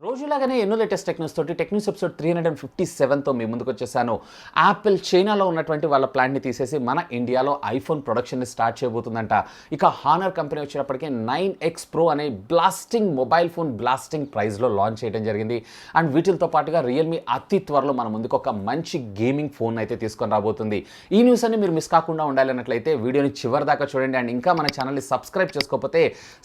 రోజులాగానే ఎన్నో latest tech news తోటి tech news episode 357తో మీ ముందుకు వచ్చేసాను. యాపిల్ చైనాలో ఉన్నటువంటి వాళ్ళ ప్లాంట్ని తీసేసి మన ఇండియాలో ఐఫోన్ ప్రొడక్షన్ని స్టార్ట్ చేయబోతుందంట. ఇక హానర్ కంపెనీ వచ్చేటప్పటికే 9X Pro అనే బ్లాస్టింగ్ మొబైల్ ఫోన్ బ్లాస్టింగ్ ప్రైస్లో లాంచ్ చేయడం జరిగింది. అండ్ వీటితో పాటుగా రియల్మీ అతి త్వరలో మన ముందుకు ఒక మంచి గేమింగ్ ఫోన్ అయితే తీసుకొని రాబోతుంది. ఈ న్యూస్ అన్ని మీరు మిస్ కాకుండా ఉండాలన్నట్లయితే వీడియోని చివరి దాకా చూడండి. అండ్ ఇంకా మన ఛానల్ని సబ్స్క్రైబ్ చేసుకోకపోతే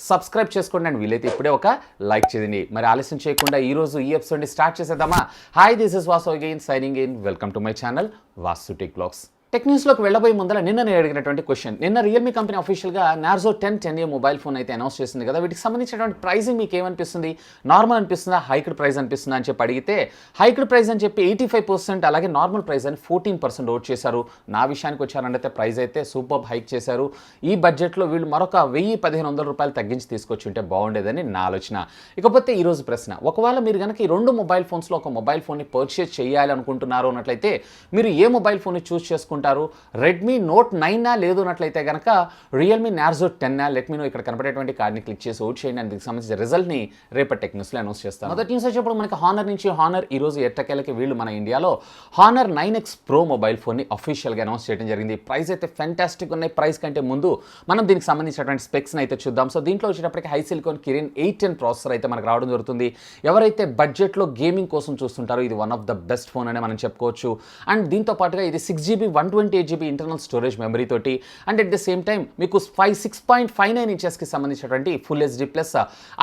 సబ్స్క్రైబ్ చేసుకోండి. అండ్ వీలైతే ఇప్పుడే ఒక లైక్ చేయండి. మరి ఆలస్యం చేయకుండా ఈ రోజు ఈ ఎపిసోడ్ని స్టార్ట్ చేసేద్దామా? Hi, this is Vasu again signing in. Welcome to my channel Vasu tech blogs. Tech న్యూస్లోకి వెళ్ళబోయే ముందర నేను అడిగినటువంటి క్వశ్చన్, నిన్న రియల్మీ కంపెనీ అఫీషియల్గా నార్జో 1010A మొబైల్ ఫోన్ అయితే అనౌన్స్ చేసింది కదా. వీటికి సంబంధించినటువంటి ప్రైసింగ్ మీకు ఏమనిపిస్తుంది? నార్మల్ అనిపిస్తుందా, హైక్డ్ ప్రైస్ అనిపిస్తుందా అని చెప్పి అడిగితే హైక్డ్ ప్రైస్ అని చెప్పి 85%, అలాగే నార్మల్ ప్రైస్ అని 14% ఓట్ చేశారు. నా విషయానికి వచ్చారంటే ప్రైస్ అయితే సూపర్ హైక్ చేశారు. ఈ బడ్జెట్లో వీళ్ళు మరొక 1000-1500 రూపాయలు తగ్గించి తీసుకొచ్చి ఉంటే బాగుండేదని నా ఆలోచన. ఇకపోతే ఈరోజు ప్రశ్న, ఒకవేళ మీరు కనుక ఈ రెండు మొబైల్ ఫోన్స్లో ఒక మొబైల్ ఫోన్ని పర్చేస్ చేయాలి అనుకుంటున్నారు అన్నట్లయితే మీరు ఏ మొబైల్ ఫోన్ని చూస్ చేసుకుంటారు? రెడ్మీ నోట్ 9 లేదు అన్నట్లయితే కనుక Realme Narzo 10. Let me know. ఇక్కడ కనపడేటువంటి కార్డ్ని క్లిక్ చేసి ఓట్ చేయండి. అందుకు సంబంధించిన రిజల్ట్ని రేపటి టెక్ న్యూస్లో అనౌన్స్ చేస్తాను. మొదటి న్యూస్ వచ్చేప్పుడు మనకి హానర్ నుంచి, హానర్ ఈ రోజు ఎట్టకేలకి వీళ్ళు మన ఇండియాలో హానర్ 9X Pro మొబైల్ ఫోన్ని అఫీషియల్గా అనౌన్స్ చేయడం జరిగింది. ప్రైస్ అయితే ఫెంటాస్టిక్ ఉన్నాయి. ప్రైస్ కంటే ముందు మనం దీనికి సంబంధించినటువంటి స్పెక్స్ని అయితే చూద్దాం. సో దీంట్లో వచ్చేటప్పటికి హై సిలికాన్ Kirin 810 ప్రాసెసర్ అయితే మనకు రావడం జరుగుతుంది. ఎవరైతే బడ్జెట్లో గేమింగ్ కోసం చూస్తుంటారో ఇది one of the best phone అని మనం చెప్పుకోవచ్చు. అండ్ దీంతో పాటుగా ఇది 6GB 128GB internal storage memory తోటి, and at the same time మీకు 6.59 ఇంచెస్కి సంబంధించినటువంటి full HD plus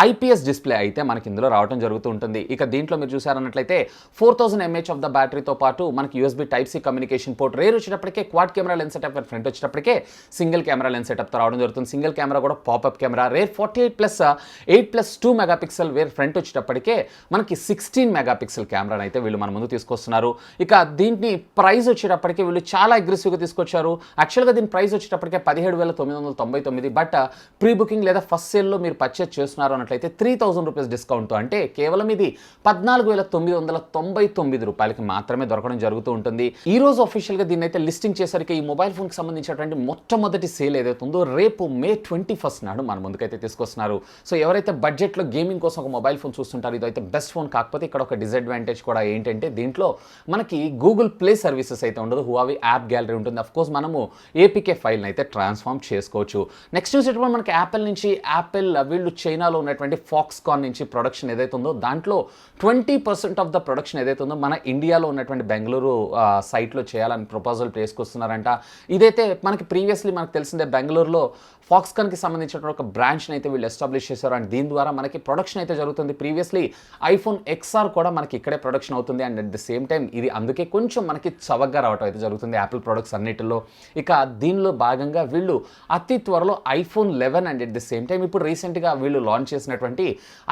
IPS display అయితే మనకి ఇందులో రావడం జరుగుతూ ఉంటుంది. ఇక దీంట్లో మీరు చూసారన్నట్లయితే 4000 mAh ఆఫ్ ద బ్యాటరీతో పాటు మనకి USB Type-C communication port, rear వచ్చేటప్పటికే quad camera lens setup, front వచ్చేటప్పటికే సింగిల్ కెమెరా లెన్స్ సెటప్తో రావడం జరుగుతుంది. సింగిల్ కెమెరా కూడా popup camera, rear 48+8+2 megapixel, where front వచ్చేటప్పటికే మనకి 16 మెగాపిక్సెల్ కెమెరాని అయితే వీళ్ళు మన ముందు తీసుకొస్తున్నారు. ఇక దీన్ని ప్రైస్ వచ్చేటప్పటికే వీళ్ళు చాలా అగ్రెసివ్గా తీసుకొచ్చారు. యాక్చువల్గా దీని ప్రైస్ వచ్చేటప్పటికే 17,999. బట్ ప్రీ బుకింగ్ లేదా ఫస్ట్ సేల్లో మీరు పర్చేస్ చేస్తున్నారు అన్నట్లయితే 3000 రూపీస్ డిస్కౌంట్తో, అంటే కేవలం ఇది 14,999 రూపాయలకి మాత్రమే దొరకడం జరుగుతూ ఉంటుంది. ఈ రోజు అఫీషియల్గా దీన్ని అయితే లిస్టింగ్ చేసరికి ఈ మొబైల్ ఫోన్కి సంబంధించినటువంటి మొట్టమొదటి సేల్ ఏదైతే ఉందో రేపు May 21 నాడు మన ముందుకైతే తీసుకొస్తున్నారు. సో ఎవరైతే బడ్జెట్లో గేమింగ్ కోసం ఒక మొబైల్ ఫోన్ చూస్తుంటారో ఇదైతే బెస్ట్ ఫోన్. కాకపోతే ఇక్కడ ఒక డిసడ్వాంటేజ్ కూడా ఏంటంటే దీంట్లో మనకి గూగుల్ ప్లే సర్వీసెస్ అయితే ఉండదు, హువావీ యాప్ గ్యాలరీ ఉంటుంది. అఫ్ కోర్స్ మనము APK ఫైల్ని అయితే ట్రాన్స్ఫార్మ్ చేసుకోవచ్చు. నెక్స్ట్ న్యూస్ ఏంటంటే మనకి యాపిల్ నుంచి, వీళ్ళు చైనాలో ఉన్నటువంటి ఫాక్స్కాన్ నుంచి ప్రొడక్షన్ ఏదైతే ఉందో దాంట్లో 20% ఆఫ్ ద ప్రొడక్షన్ ఏదైతే ఉందో మన ఇండియాలో ఉన్నటువంటి బెంగళూరు సైట్లో చేయాలని ప్రపోజల్ తీసుకొస్తున్నారంట. ఇదైతే మనకి ప్రీవియస్లీ మనకు తెలిసిందే, బెంగళూరులో ఫాక్స్కాన్కి సంబంధించిన ఒక బ్రాంచ్ని అయితే వీళ్ళు ఎస్టాబ్లిష్ చేశారు. అండ్ దీని ద్వారా మనకి ప్రొడక్షన్ అయితే జరుగుతుంది. ప్రీవియస్లీ ఐఫోన్ XR కూడా మనకి ఇక్కడే ప్రొడక్షన్ అవుతుంది. And at the same time ఇది అందుకే కొంచెం మనకి చవకగా రావడం అయితే జరుగుతుంది యాపిల్ ప్రొడక్ట్స్ అన్నిటిలో. ఇక దీనిలో భాగంగా వీళ్ళు అతి త్వరలో iPhone 11 and at the same time ఇప్పుడు రీసెంట్గా వీళ్ళు లాంచ్ చేసినటువంటి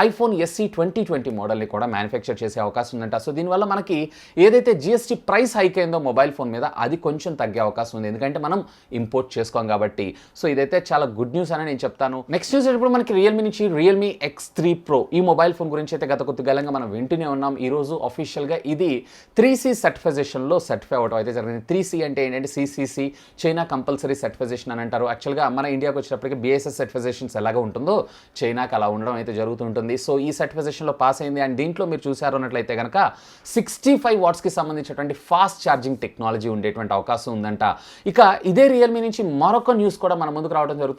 iPhone SE 2020 మోడల్ని కూడా మ్యానుఫ్యాక్చర్ చేసే అవకాశం ఉందంట. సో దీనివల్ల మనకి ఏదైతే GST ప్రైస్ హైక్ అయిందో మొబైల్ ఫోన్ మీద అది కొంచెం తగ్గే అవకాశం ఉంది, ఎందుకంటే మనం ఇంపోర్ట్ చేసుకోం కాబట్టి. సో ఇదైతే చాలా గుడ్ న్యూస్ అని నేను చెప్తాను. నెక్స్ట్ న్యూస్ ఇప్పుడు మనకి రియల్మీ నుంచి రియల్మీ X3 Pro ఈ మొబైల్ ఫోన్ గురించి అయితే గత కొద్దిగాలంగా మనం వింటూనే ఉన్నాం. ఈ రోజు అఫీషియల్గా ఇది 3C సర్టిఫికేషన్లో సర్టిఫై అవడం అయితే జరిగింది. 3C అంటే ఏంటంటే CCC, చైనా కంపల్సరీ సర్టిఫికేషన్ అని అంటారు. యాక్చువల్గా మన ఇండియాకి వచ్చేటప్పటికి BSS సర్టిఫికేషన్స్ ఎలాగ ఉంటుందో చైనాకి అలా ఉండడం అయితే జరుగుతుంటుంది. సో ఈ సర్టిఫికేషన్లో పాస్ అయింది. అండ్ దీంట్లో మీరు చూసారు అన్నట్లయితే కనుక 65 వాట్స్కి సంబంధించినటువంటి ఫాస్ట్ ఛార్జింగ్ టెక్నాలజీ ఉండేటువంటి అవకాశం ఉందంట. ఇక ఇదే రియల్మీ నుంచి మరొక న్యూస్ కూడా మన ముందుకు రావడం జరుగుతుంది.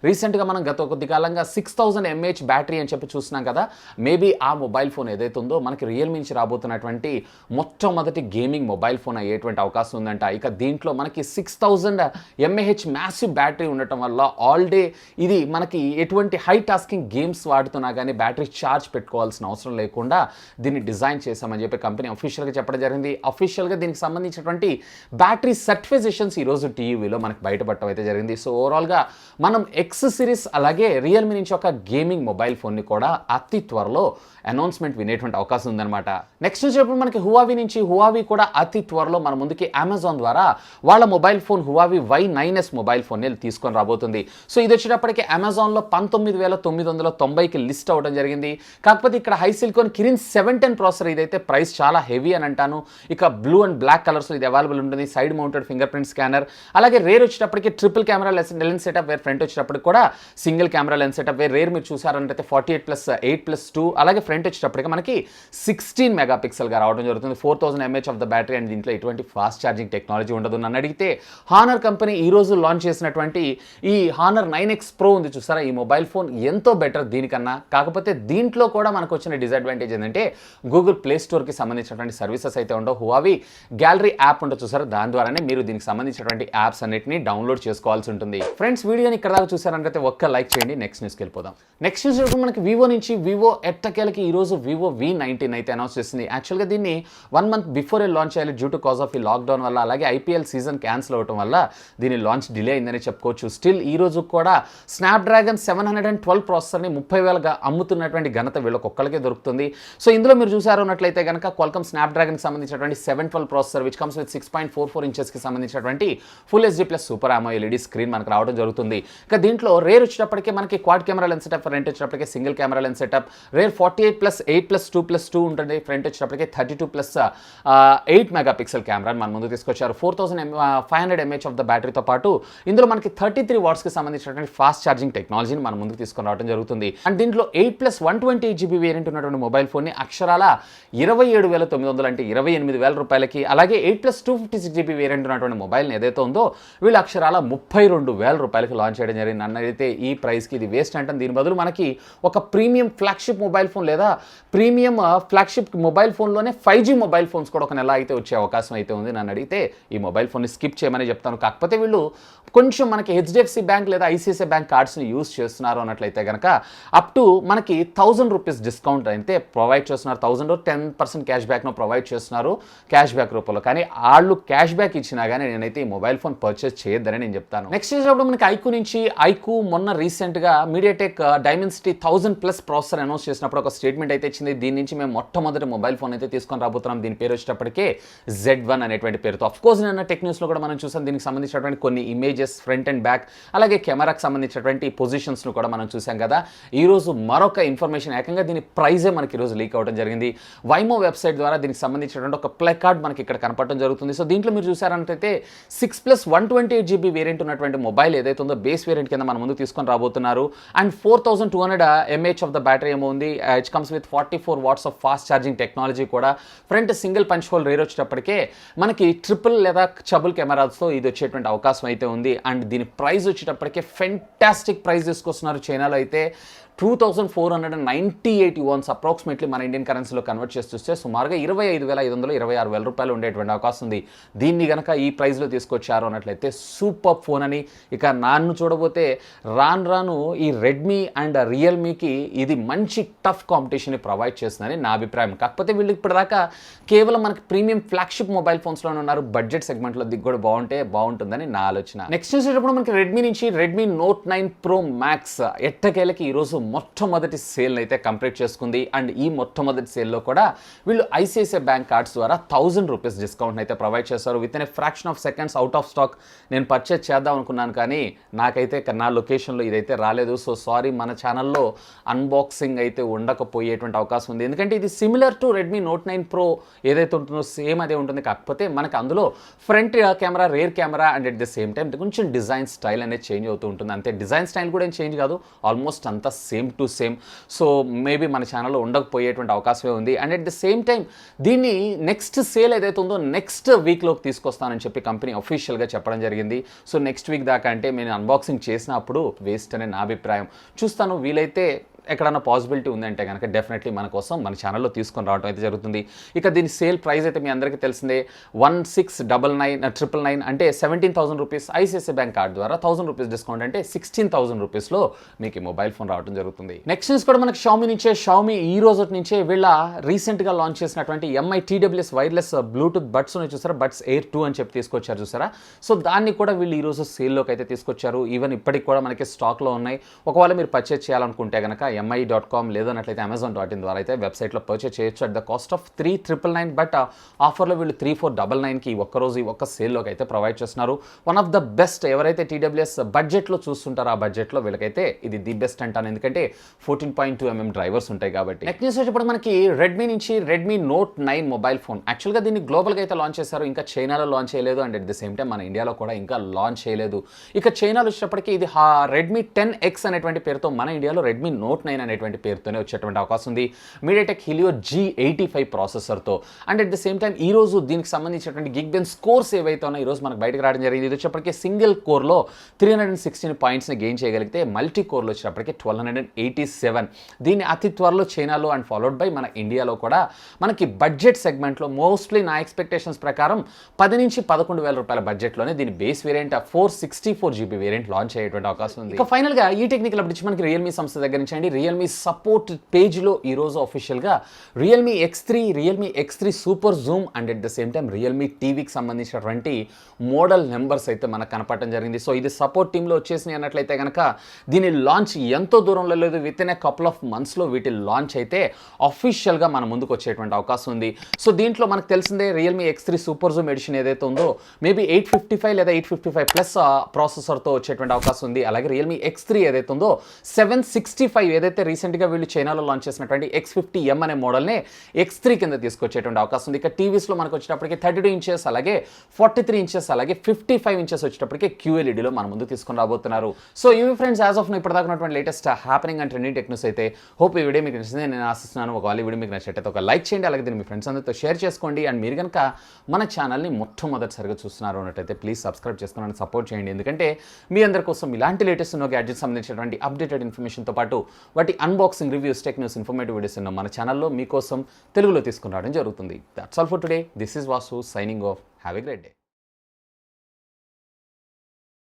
రీసెంట్గా మనం గత కొద్ది కాలంగా 6000 mAh బ్యాటరీ అని చెప్పి చూస్తున్నాం కదా. మేబీ ఆ మొబైల్ ఫోన్ ఏదైతే ఉందో మనకి రియల్మీ నుంచి రాబోతున్నటువంటి మొట్టమొదటి గేమింగ్ మొబైల్ ఫోన్ అయ్యేటువంటి అవకాశం ఉందంట. ఇక దీంట్లో మనకి 6000 mAh మ్యాసివ్ బ్యాటరీ ఉండటం వల్ల ఆల్ డే ఇది మనకి ఎటువంటి హై టాస్కింగ్ గేమ్స్ వాడుతున్నా కానీ బ్యాటరీ ఛార్జ్ పెట్టుకోవాల్సిన అవసరం లేకుండా దీన్ని డిజైన్ చేశామని చెప్పి కంపెనీ అఫీషియల్గా చెప్పడం జరిగింది. అఫీషియల్గా దీనికి సంబంధించినటువంటి బ్యాటరీ సర్టిఫికేషన్స్ ఈరోజు టీవీలో మనకి బయటపడటం అయితే జరిగింది. సో ఓవరాల్గా మనం X సిరీస్ అలాగే రియల్మీ నుంచి ఒక గేమింగ్ మొబైల్ ఫోన్ని కూడా అతి త్వరలో అనౌన్స్మెంట్ వినేటువంటి అవకాశం ఉందన్నమాట. నెక్స్ట్ వచ్చేటప్పుడు మనకి హువావీ నుంచి, హువావీ కూడా అతి త్వరలో మన ముందుకి అమెజాన్ ద్వారా ద్వారా వాళ్ళ మొబైల్ ఫోన్ హువావి Y9s మొబైల్ ఫోన్ని తీసుకొని రాబోతుంది. సో ఇది వచ్చేటప్పటికి అమెజాన్లో 19,990కి లిస్ట్ అవ్వడం జరిగింది. కాకపోతే ఇక్కడ హైసిలికాన్ కిరిన్ 710 ప్రాసెసర్ ఇదైతే ప్రైస్ చాలా హెవీ అని అంటాను. ఇక బ్లూ అండ్ బ్లాక్ కలర్స్లో ఇది అవైలబుల్ ఉంటుంది. Side mounted fingerprint scanner, అలాగే రేర్ వచ్చేటప్పటికి triple camera lens setup, where front వచ్చేటప్పటికి కూడా single camera lens setup, where rear మీరు చూసారంటే 48+8+2, అలాగే ఫ్రంట్ వచ్చేటప్పటికి మనకి 16 మెగాపిక్సెల్గా రావడం జరుగుతుంది. 4000 mAh of the battery and దీంట్లో ఎటువంటి ఫాస్ట్ ఛార్జింగ్ టెక్నాలజీ ఉండదు. నన్ను అడిగితే హానర్ కంపెనీ ఈ రోజు లాంచ్ చేసినటువంటి ఈ హానర్ 9X Pro ఉంది చూసారా, ఈ మొబైల్ ఫోన్ ఎంతో బెటర్ దీనికన్నా. కాకపోతే దీంట్లో కూడా మనకు వచ్చిన డిసడ్వాంటేజ్ ఏంటంటే గూగుల్ ప్లే స్టోర్కి సంబంధించినటువంటి సర్వీసెస్ అయితే ఉండవు. హువావి గ్యాలరీ యాప్ ఉంటుంది చూసారా, దాని ద్వారానే మీరు దీనికి సంబంధించినటువంటి యాప్స్ అన్నిటిని డౌన్లోడ్ చేసుకోవాల్సి ఉంటుంది. ఫ్రెండ్స్, వీడియోని ఇక్కడ దాకా చూసారంటే ఒక్క లైక్ చేయండి. నెక్స్ట్ న్యూస్కి వెళ్ళిపోదాం. నెక్స్ట్ న్యూస్ మనకి వివో నుంచి వివో ఎట్టకేలకి ఈ రోజు వివో V19 అయితే అనౌన్స్ చేసింది. యాక్చువల్గా దీన్ని 1 month బిఫోర్ లాంచ్ చేయాలి డ్యూ టు కాజ్ ఆఫ్ ఈ లాక్డౌన్ వల్ల, అలాగే IPL సీజన్ క్యాన్సిల్ అవడం వల్ల దీని లాంచ్ డిలే అయిందని చెప్పుకోవచ్చు. స్టిల్ ఈ రోజు కూడా స్నాప్డ్రాగన్ 712 ప్రాసెసర్ని 30,000గా అమ్ముతున్నటువంటి ఘనత వీళ్ళకొక్కళ్ళకే దొరుకుతుంది. సో ఇందులో మీరు చూసారన్నట్లయితే కనుక క్వాల్కమ్ స్నాప్డ్రాగన్కి సంబంధించినటువంటి 712 ప్రాసెసర్ విచ్ కమ్స్ విత్ 6.44 ఇంచెస్కి సంబంధించినటువంటి full HD plus super AMOLED screen మనకు రావడం జరుగుతుంది. ఇక దీంట్లో రేర్ వచ్చేటప్పటికే మనకి quad camera lens setup, front వచ్చేటప్పటికే single camera lens setup, rear 48+8+2+2 ఉంటుంది. ఫ్రంట్ వచ్చేటప్పటికే 32+8 మెగాపిక్సెల్ కెమెరాని మన ముందు తీసుకొచ్చారు. 4500 mAh ఆఫ్ ద బ్యాటరీతో పాటు ఇందులో మనకి 33 వాట్స్కి సంబంధించినటువంటి ఫాస్ట్ ఛార్జింగ్ టెక్నాలజీని మన ముందుకు తీసుకొని రావడం జరుగుతుంది. అండ్ దీంట్లో 8+128GB వేరియంట్ ఉన్నటువంటి మొబైల్ ఫోన్ని అక్షరాల 27,900 అంటే 28,000 రూపాయలకి, అలాగే 8+256GB వేరియంట్ ఉన్నటువంటి మొబైల్ని ఏదైతే ఉందో వీళ్ళు అక్షరాల 32,000 రూపాయలకి లాంచ్ చేయడం జరిగింది. అన్నైతే ఈ ప్రైస్కి ఇది వేస్ట్ అంటాను. దీని బదులు మనకి ఒక ప్రీమియం ఫ్లాగ్షిప్ మొబైల్ ఫోన్ లేదా ప్రీమియం ఫ్లాగ్షిప్ మొబైల్ ఫోన్లోనే 5G మొబైల్ ఫోన్స్ కూడా ఒక నెల అయితే వచ్చే అవకాశం అయితే ఉంది. నన్ను అడిగితే ఈ మొబైల్ ఫోన్ని స్కిప్ చేయమని చెప్తాను. కాకపోతే వీళ్ళు కొంచెం మనకి HDFC బ్యాంక్ లేదా ICICI బ్యాంక్ కార్డ్స్ని యూజ్ చేస్తున్నారు అన్నట్లయితే కనుక అప్ టు మనకి 1000 రూపీస్ డిస్కౌంట్ అయితే ప్రొవైడ్ చేస్తున్నారు. 1000 10% క్యాష్ బ్యాక్ను ప్రొవైడ్ చేస్తున్నారు క్యాష్ బ్యాక్ రూపంలో. కానీ వాళ్ళు క్యాష్ బ్యాక్ ఇచ్చినా కానీ నేనైతే ఈ మొబైల్ ఫోన్ పర్చేస్ చేయొద్దని నేను చెప్తాను. నెక్స్ట్ చేసినప్పుడు మనకి ఐక్యూ నుంచి మొన్న రీసెంట్గా మీడియాటెక్ డైమెన్సిటీ 1000+ ప్రాసెసర్ అనౌన్స్ చేసినప్పుడు ఒక స్టేట్మెంట్ అయితే ఇచ్చింది. దీని నుంచి మేము మొట్టమొదటి మొబైల్ ఫోన్ అయితే తీసుకొని రాబోతున్నాం. దీని పేరు వచ్చేటప్పటికే Z1 అనేటువంటి పేరుతో. అఫ్కోర్స్ నిన్న టెక్ న్యూస్లో కూడా మనం చూసాం. దీనికి సంబంధించినటువంటి కొన్ని ఇమేజెస్ ఫ్రంట్ అండ్ బ్యాక్, అలాగే కెమెరాకి సంబంధించినటువంటి పొజిషన్స్ను కూడా మనం చూసాం కదా. ఈరోజు మరొక ఇన్ఫర్మేషన్, ఏకంగా దీని ప్రైజే మనకి ఈరోజు లీక్ అవ్వడం జరిగింది. వైమో వెబ్సైట్ ద్వారా దీనికి సంబంధించినటువంటి ఒక ప్లే కార్డ్ మనకి ఇక్కడ కనపడడం జరుగుతుంది. సో దీంట్లో మీరు చూసారంటే 6+128GB వేరియంట్ ఉన్నటువంటి మొబైల్ ఏదైతే ఉందో బేస్ వేరియంట్ కింద మన ముందు తీసుకొని రాబోతున్నారు. And 4200 mAh of the battery ఏమో ఉంది. It comes with 44 watts of fast charging technology కూడా. Front single punch hole rear వచ్చేటప్పటికే మనకి ట్రిపుల్ లేదా చబుల్ కెమెరాస్తో ఇది వచ్చేటువంటి అవకాశం అయితే ఉంది. అండ్ దీని ప్రైస్ వచ్చేటప్పటికే ఫెంటాస్టిక్ ప్రైస్ తీసుకొస్తున్నారు. చైనాలో అయితే 2498 yuans అప్రాక్సిమేట్లీ మన ఇండియన్ కరెన్సీలో కన్వర్ట్ చేసి చూస్తే సుమారుగా 25,500 26,000 రూపాయలు ఉండేటువంటి అవకాశం ఉంది. దీన్ని కనుక ఈ ప్రైస్లో తీసుకొచ్చారు అన్నట్లయితే సూపర్ ఫోన్ అని. ఇక నన్ను చూడబోతే రాను ఈ రెడ్మీ అండ్ రియల్మీకి ఇది మంచి టఫ్ కాంపిటీషన్ని ప్రొవైడ్ చేస్తుందని నా అభిప్రాయం. కాకపోతే వీళ్ళు ఇప్పటిదాకా కేవలం మనకి ప్రీమియం ఫ్లాగ్షిప్ మొబైల్ ఫోన్స్లోనే ఉన్నారు. బడ్జెట్ సెగ్మెంట్లో దిగుబడి బాగుంటుందని నా ఆలోచన. నెక్స్ట్ చూసేటప్పుడు మనకి రెడ్మీ నుంచి రెడ్మీ Note 9 Pro Max ఎట్టకేలకి ఈరోజు మొట్టమొదటి సేల్ అయితే కంప్లీట్ చేసుకుంది. అండ్ ఈ మొట్టమొదటి సేల్లో కూడా వీళ్ళు ICICI బ్యాంక్ కార్డ్స్ ద్వారా 1000 రూపీస్ డిస్కౌంట్ అయితే ప్రొవైడ్ చేస్తారు. With in a fraction of seconds out of stock. నేను పర్చేస్ చేద్దాం అనుకున్నాను కానీ నాకైతే నా లొకేషన్లో ఇదైతే రాలేదు. సో సారీ, మన ఛానల్లో అన్బాక్సింగ్ అయితే ఉండకపోయేటువంటి అవకాశం ఉంది. ఎందుకంటే ఇది similar to Redmi Note 9 Pro ఏదైతే ఉంటుందో సేమ్ అదే ఉంటుంది. కాకపోతే మనకు అందులో front camera, rear camera and at the same time కొంచెం డిజైన్ స్టైల్ అనేది చేంజ్ అవుతూ ఉంటుంది. అంతే, డిజైన్ స్టైల్ కూడా ఏం చేంజ్ కాదు, ఆల్మోస్ట్ అంతా same to same. So maybe మన ఛానల్లో ఉండకపోయేటువంటి అవకాశమే ఉంది. And at the same time దీన్ని నెక్స్ట్ సేల్ ఏదైతే ఉందో నెక్స్ట్ వీక్లోకి తీసుకొస్తానని చెప్పి కంపెనీ అఫీషియల్గా చెప్పడం జరిగింది. సో నెక్స్ట్ వీక్ దాకా అంటే నేను అన్బాక్సింగ్ చేసినప్పుడు వేస్ట్ అనే నా అభిప్రాయం. చూస్తాను, వీలైతే ఎక్కడన్నా పాసిబిలిటీ ఉందంటే కనుక డెఫినెట్లీ మన కోసం మన ఛానల్లో తీసుకొని రావడం అయితే జరుగుతుంది. ఇక దీని సేల్ ప్రైస్ అయితే మీ అందరికీ తెలిసిందే, 1699 అంటే 17,000 రూపీస్. ICICI బ్యాంక్ కార్డ్ ద్వారా 1000 రూపీస్ డిస్కౌంట్ అంటే 16,000 రూపీస్లో మీకు ఈ మొబైల్ ఫోన్ రావడం జరుగుతుంది. నెక్స్ట్ న్యూస్ కూడా మనకి షామీ ఈ రోజు నుంచే వీళ్ళ రీసెంట్గా లాంచ్ చేసినటువంటి MI TWS wireless Bluetooth buds చూసారా, బడ్స్ Air 2 అని చెప్పి తీసుకొచ్చారు చూసారా. సో దాన్ని కూడా వీళ్ళు ఈరోజు సేల్లోకి అయితే తీసుకొచ్చారు. ఈవెన్ ఇప్పటికి కూడా మనకి స్టాక్లో ఉన్నాయి. ఒకవేళ మీరు పర్చేజ్ చేయాలనుకుంటే కనుక mi.com లేదన్నట్లయితే amazon.in ద్వారా అయితే వెబ్సైట్లో పర్చేస్ చేయొచ్చు at the cost of 3,999. But ఆఫర్లో వీళ్ళు 3,499కి ఒక్కరోజు ఈ ఒక్క సేల్లోకి అయితే ప్రొవైడ్ చేస్తున్నారు. వన్ ఆఫ్ ద బెస్ట్ ఎవరైతే TWS బడ్జెట్లో చూస్తుంటారో ఆ బడ్జెట్లో వీళ్ళకైతే ఇది ది బెస్ట్ అంటాను, ఎందుకంటే 14.2mm డ్రైవర్స్ ఉంటాయి కాబట్టి. నెక్స్ట్ న్యూస్ వచ్చేప్పుడు మనకి రెడ్మీ నుంచి రెడ్మీ నోట్ 9 మొబైల్ ఫోన్. యాక్చువల్గా దీన్ని గ్లోబల్గా అయితే లాంచ్ చేశారు, ఇంకా చైనాలో లాంచ్ చేయలేదు, and at the same time మన ఇండియాలో కూడా ఇంకా లాంచ్ చేయలేదు. ఇక చైనాలో వచ్చేటప్పటికి ఇది రెడ్మీ 10X అనేటువంటి పేరుతో, మన ఇండియాలో రెడ్మీ నోట్ 9 అనేటువంటి పేరుతోనే వచ్చేటువంటి అవకాశం ఉంది. మీడియాటెక్ హీలియో G85 ప్రాసెసర్తో. And at the same time ఈ రోజు దీనికి సంబంధించినటువంటి గిగ్బెన్స్ స్కోర్స్ ఏవైతే ఉన్నాయో ఈ రోజు మనకు బయటకు రావడం జరిగింది. ఇది వచ్చేప్పటికి సింగిల్ కోర్లో 316 పాయింట్స్ని గెయిన్ చేయగలిగితే, మల్టీ కోర్లో వచ్చేటప్పటికి 1287. దీన్ని అతి త్వరలో చైనాలో అండ్ ఫాలోడ్ బై మన ఇండియాలో కూడా మనకి బడ్జెట్ సెగ్మెంట్లో మోస్ట్లీ నా ఎక్స్పెక్టేషన్స్ ప్రకారం 10 నుంచి 11,000 రూపాయల బడ్జెట్లోనే దీని base variant 464GB variant launch అయ్యేటువంటి అవకాశం ఉంది. ఇక ఫైనల్గా ఈ టెక్నికల్ అప్డేట్స్ మనకి రియల్మీ సంస్థ దగ్గర నుంచి అండి. రియల్మీ సపోర్ట్ పేజ్లో ఈరోజు అఫీషియల్గా Realme X3 super Zoom and at the same time Realme టీవీకి సంబంధించినటువంటి మోడల్ నెంబర్స్ అయితే మనకు కనపడటం జరిగింది. సో ఇది సపోర్ట్ టీంలో వచ్చేసినాయి అన్నట్లయితే కనుక దీని లాంచ్ ఎంతో దూరంలో లేదు, with in a couple of మంత్స్లో వీటి లాంచ్ అయితే అఫీషియల్గా మన ముందుకు వచ్చేటువంటి అవకాశం ఉంది. సో దీంట్లో మనకు తెలిసిందే Realme X3 super Zoom edition ఏదైతే ఉందో మేబీ 855 లేదా 855 ప్లస్ ప్రాసెసర్తో వచ్చేటువంటి అవకాశం ఉంది. అలాగే రియల్మీ X3 ఏదైతే ఉందో 765 ఏదైతే రీసెంట్గా వీళ్ళు చైనాలో లాంచ్ చేసినటువంటి X50M అనే మోడల్ని X3 కింద తీసుకొచ్చేటువంటి అవకాశం ఉంది. ఇక టీవీస్లో మనకు వచ్చేటప్పటికి 32 ఇంచెస్, అలాగే 43 ఇంచెస్, అలాగే 55 ఇంచెస్ వచ్చేటప్పటికి QLEDలో మన ముందు తీసుకొని రాబోతున్నారు. సో ఇవి ఫ్రెండ్స్ యాజ్ ఆఫ్ ఇప్పటిదాకా ఉన్నటువంటి latest happening and trending tech news అయితే. హోప్ ఈ వీడియో మీకు నచ్చింది నేను ఆశిస్తున్నాను. ఒకవేళ ఈ వీడియో మీకు నచ్చినట్లయితే ఒక లైక్ చేయండి, అలాగే దీన్ని మీ ఫ్రెండ్స్ అందరితో షేర్ చేసుకోండి. అండ్ మీరు కనుక మన ఛానల్ని మొట్టమొదటిసారిగా చూస్తున్నారు అన్నట్టయితే ప్లీజ్ సబ్స్క్రైబ్ చేసుకుని సపోర్ట్ చేయండి, ఎందుకంటే మీ అందరి కోసం ఇలాంటి లేటెస్ట్ ఉన్న గ్యాడ్జెట్స్ సంబంధించినటువంటి అప్డేటెడ్ ఇన్ఫర్మేషన్తో పాటు వాటి unboxing reviews, tech news, informative videos ఉన్న మన ఛానల్లో మీకోసం తెలుగులో తీసుకుని రావడం జరుగుతుంది. That's all for today. This is Vasu signing off. Have a great day.